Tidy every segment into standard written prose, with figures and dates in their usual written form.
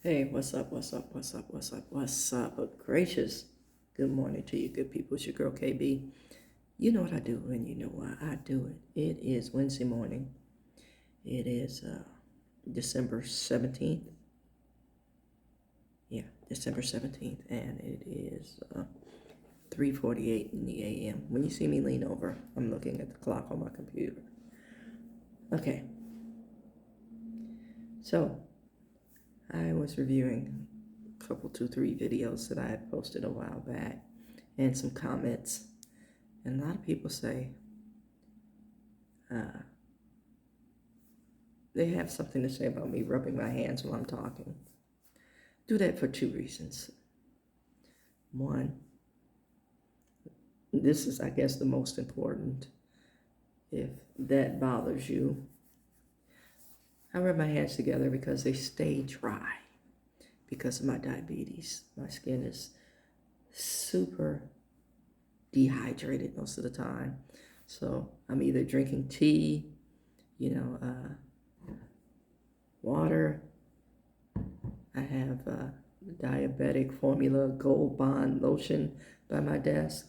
Hey, what's up, what's up, what's up, what's up, what's up? But gracious, good morning to you good people. It's your girl KB. You know what I do and you know why I do it. It is Wednesday morning. It is December 17th. Yeah, December 17th. And it is 3:48 in the a.m. When you see me lean over, I'm looking at the clock on my computer. Okay, so I was reviewing a couple, two, three videos that I had posted a while back and some comments. And a lot of people say uh, they have something to say about me rubbing my hands while I'm talking. Do that for two reasons. One, this is, I guess, the most important. If that bothers you, I rub my hands together because they stay dry because of my diabetes. My skin is super dehydrated most of the time. So I'm either drinking tea, water. I have diabetic formula Gold Bond lotion by my desk.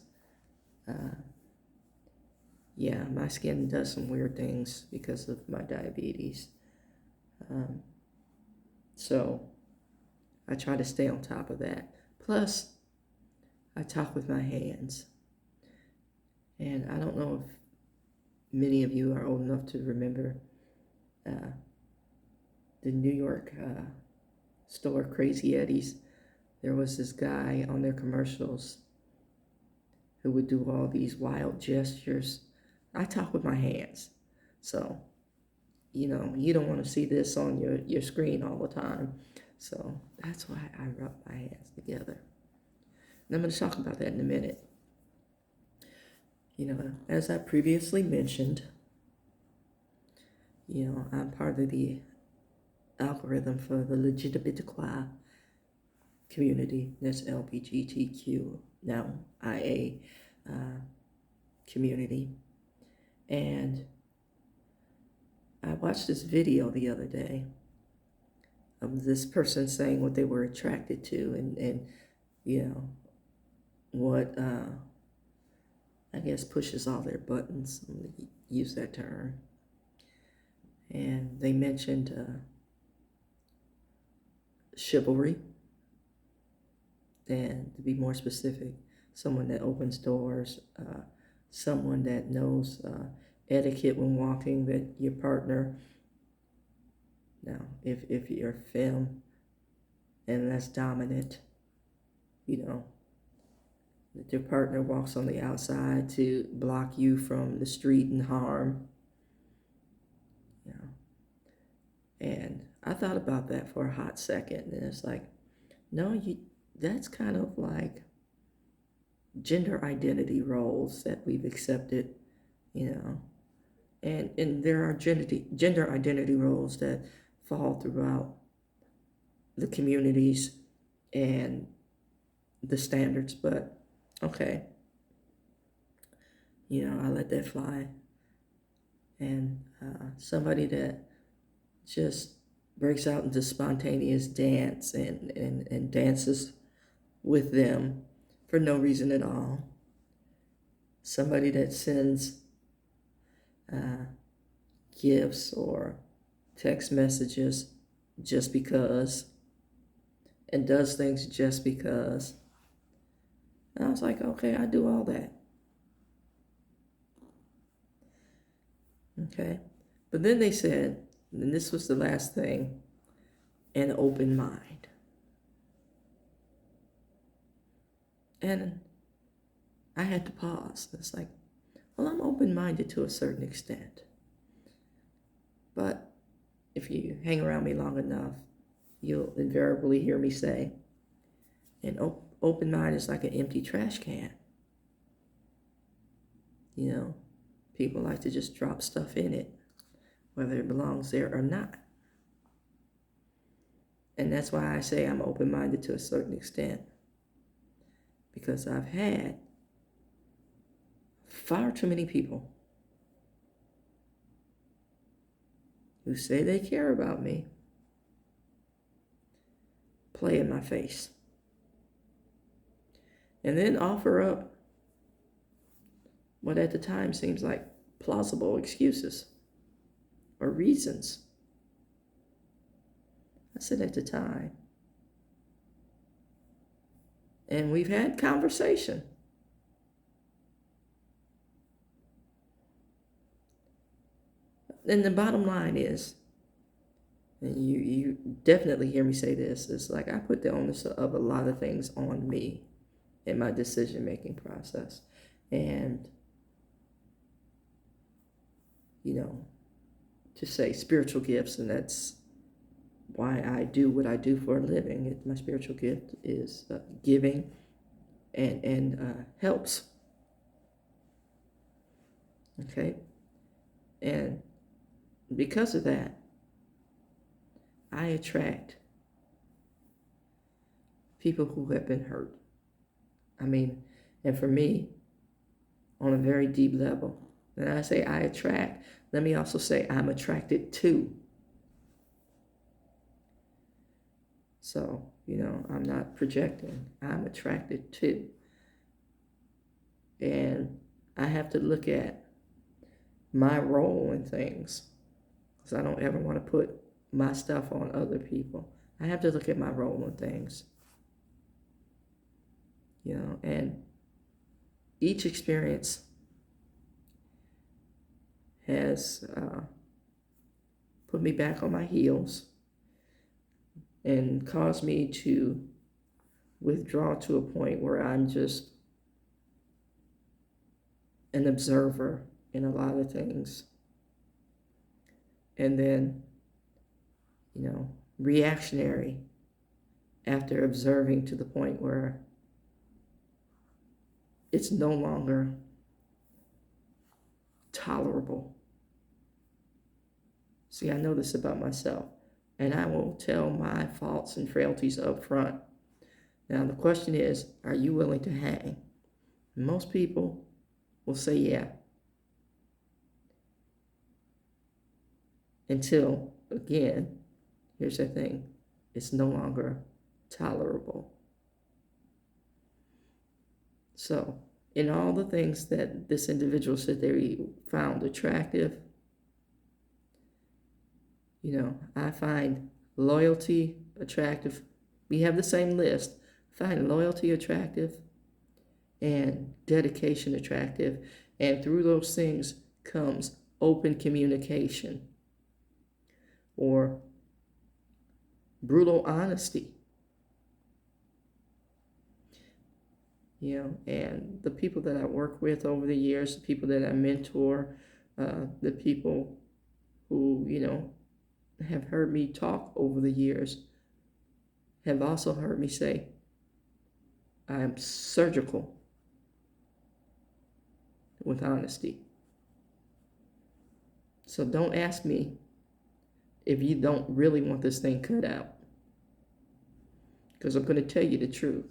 Yeah, my skin does some weird things because of my diabetes. Um, so I try to stay on top of that. Plus, I talk with my hands. And I don't know if many of you are old enough to remember uh, the New York store Crazy Eddie's. There was this guy on their commercials who would do all these wild gestures. I talk with my hands. So, you don't want to see this on your screen all the time. So that's why I rub my hands together. And I'm going to talk about that in a minute. As I previously mentioned, I'm part of the algorithm for the LGBTQI community. That's LGBTQ, now IA community. And I watched this video the other day of this person saying what they were attracted to and what I guess pushes all their buttons. I'm going to use that term. And they mentioned chivalry, and to be more specific, someone that opens doors, someone that knows etiquette when walking, that your partner, now if you're femme and that's dominant, that your partner walks on the outside to block you from the street and harm. And I thought about that for a hot second, and it's like, no, that's kind of like gender identity roles that we've accepted, and there are gender identity roles that fall throughout the communities and the standards, but okay, I let that fly. And somebody that just breaks out into spontaneous dance and dances with them for no reason at all. Somebody that sends gifts or text messages just because and does things just because. And I was like, okay, I do all that. Okay. But then they said, and this was the last thing, an open mind. And I had to pause. It's like, well, I'm open-minded to a certain extent. But if you hang around me long enough, you'll invariably hear me say, an open mind is like an empty trash can. People like to just drop stuff in it, whether it belongs there or not. And that's why I say I'm open-minded to a certain extent, because I've had far too many people who say they care about me, play in my face. And then offer up what at the time seems like plausible excuses or reasons. I said at the time. And we've had conversation. And the bottom line is, and you definitely hear me say this, it's like I put the onus of a lot of things on me in my decision-making process. And, to say spiritual gifts, and that's why I do what I do for a living. My spiritual gift is giving and helps. Okay? And because of that, I attract people who have been hurt. And for me, on a very deep level. And I say I attract, let me also say I'm attracted to. So, I'm not projecting. I'm attracted to. And I have to look at my role in things, because I don't ever want to put my stuff on other people. I have to look at my role in things. And each experience has put me back on my heels and caused me to withdraw to a point where I'm just an observer in a lot of things. And then, reactionary after observing to the point where it's no longer tolerable. See, I know this about myself, and I will tell my faults and frailties up front. Now, the question is, are you willing to hang? Most people will say yeah. Until, again, here's the thing, it's no longer tolerable. So, in all the things that this individual said they found attractive, I find loyalty attractive. We have the same list. I find loyalty attractive and dedication attractive. And through those things comes open communication or brutal honesty. And the people that I work with over the years, the people that I mentor, the people who, have heard me talk over the years, have also heard me say, I'm surgical with honesty. So don't ask me if you don't really want this thing cut out, because I'm going to tell you the truth.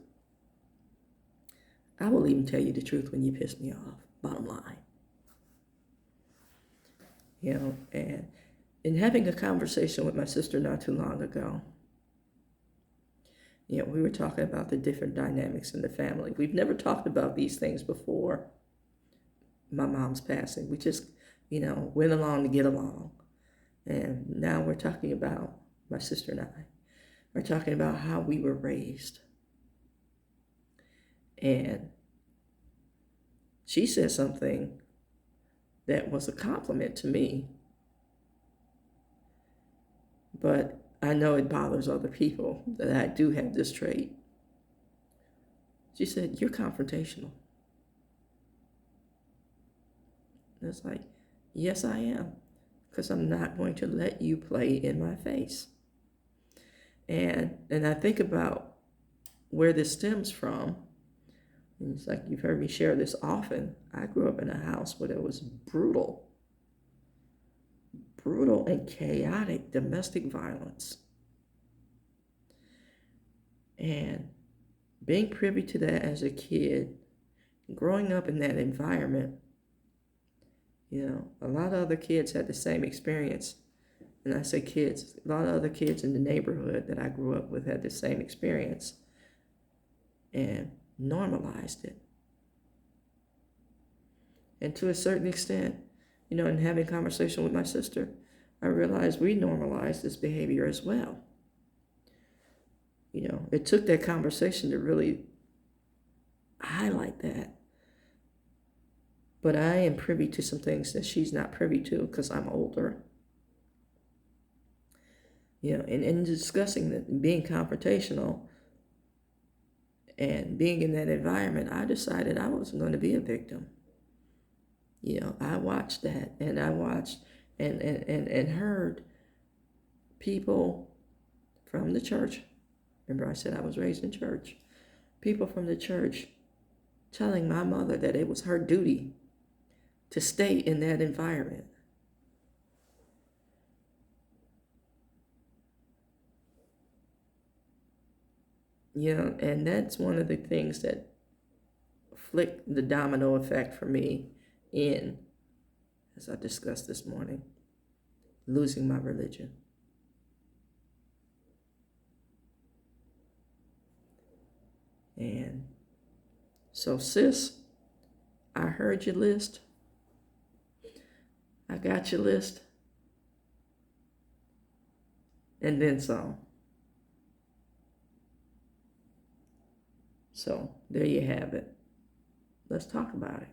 I will even tell you the truth when you piss me off, bottom line. And in having a conversation with my sister not too long ago, we were talking about the different dynamics in the family. We've never talked about these things before my mom's passing. We just, went along to get along. And now we're talking about, my sister and I, we're talking about how we were raised. And she said something that was a compliment to me, but I know it bothers other people that I do have this trait. She said, you're confrontational. And it's like, yes, I am, because I'm not going to let you play in my face. And I think about where this stems from. And it's like, you've heard me share this often. I grew up in a house where it was brutal and chaotic domestic violence. And being privy to that as a kid, growing up in that environment, a lot of other kids had the same experience. And I say kids, a lot of other kids in the neighborhood that I grew up with had the same experience and normalized it. And to a certain extent, in having conversation with my sister, I realized we normalized this behavior as well. It took that conversation to really highlight that. But I am privy to some things that she's not privy to because I'm older. And in discussing that, being confrontational and being in that environment, I decided I wasn't going to be a victim. I watched that, and I watched and heard people from the church. Remember I said I was raised in church. People from the church telling my mother that it was her duty to stay in that environment. And that's one of the things that flicked the domino effect for me in, as I discussed this morning, losing my religion. And so, sis, I heard your list. I got your list. And then some. So, there you have it. Let's talk about it.